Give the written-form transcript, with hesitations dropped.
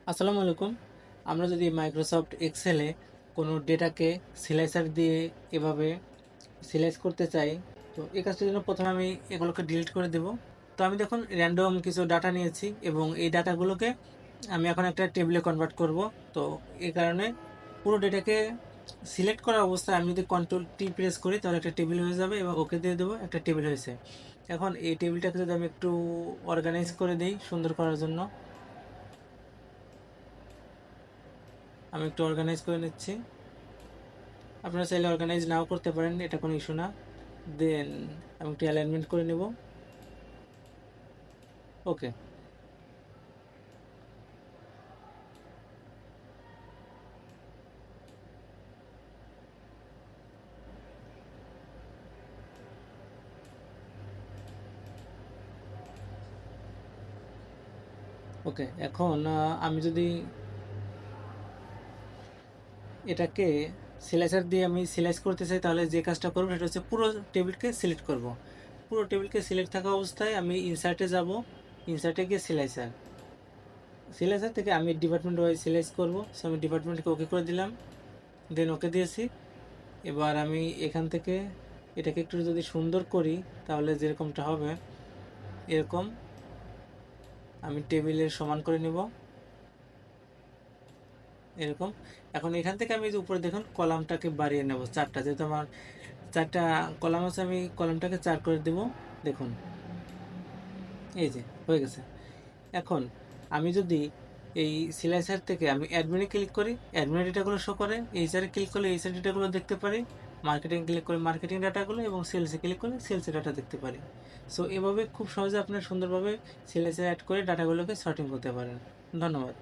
আসসালামু আলাইকুম। আমরা যদি মাইক্রোসফট এক্সেলে কোনো ডেটাকে স্লাইসার দিয়ে এভাবে স্লাইস করতে চাই, তো এই কাজটার জন্য প্রথমে আমি এগুলোকে ডিলিট করে দেব। তো আমি দেখুন র্যান্ডম কিছু ডাটা নিয়েছি এবং এই ডাটাগুলোকে আমি এখন একটা টেবিলে কনভার্ট করব। তো এই কারণে পুরো ডেটাকে সিলেক্ট করা অবস্থায় আমি যদি কন্ট্রোল টি প্রেস করি তাহলে একটা টেবিল হয়ে যাবে এবং ওকে দিয়ে দেবো, একটা টেবিল হয়েছে। এখন এই টেবিলটাকে যদি আমি একটু অর্গানাইজ করে দিই সুন্দর করার জন্য, আমি একটু অর্গানাইজ করে নিচ্ছি। আপনারা চাইলে অর্গানাইজ নাও করতে পারেন, এটা কোনো ইস্যু না। দেন আমি একটু অ্যালাইনমেন্ট করে নেব। ওকে, ওকে। এখন আমি যদি এটাকে সিলাইসার দিয়ে আমি সিলাইস করতে চাই, তাহলে যে কাজটা করবো সেটা হচ্ছে পুরো টেবিলকে সিলেক্ট করব। পুরো টেবিলকে সিলেক্ট থাকা অবস্থায় আমি ইনসার্টে যাব, ইনসার্টে গিয়ে সিলাইসার, সিলাইসার থেকে আমি ডিপার্টমেন্ট ওয়াইজ সিলাইস করব। সো আমি ডিপার্টমেন্টকে ওকে করে দিলাম, দেন ওকে দিয়েছি। এবার আমি এখান থেকে এটাকে একটু যদি সুন্দর করি তাহলে যেরকমটা হবে এরকম আমি টেবিলের সমান করে নেব, এরকম। এখন এখান থেকে আমি যে উপরে দেখুন কলামটাকে বাড়িয়ে নেব চারটা, যেহেতু আমার চারটা কলাম আছে আমি কলামটাকে 4 করে দেব। দেখুন এই যে হয়ে গেছে। এখন আমি যদি এই সিলাইসার থেকে আমি অ্যাডমিনে ক্লিক করি, অ্যাডমিনের ডেটাগুলো শো করে, এইচআরে ক্লিক করলে এইচআর ডেটাগুলো দেখতে পারি, মার্কেটিং ক্লিক করে মার্কেটিং ডাটাগুলো এবং সেলসে ক্লিক করলে সেলসের ডাটা দেখতে পারি। সো এভাবে খুব সহজে আপনার সুন্দরভাবে সেলসে অ্যাড করে ডাটাগুলোকে সর্টিং করতে পারেন। ধন্যবাদ।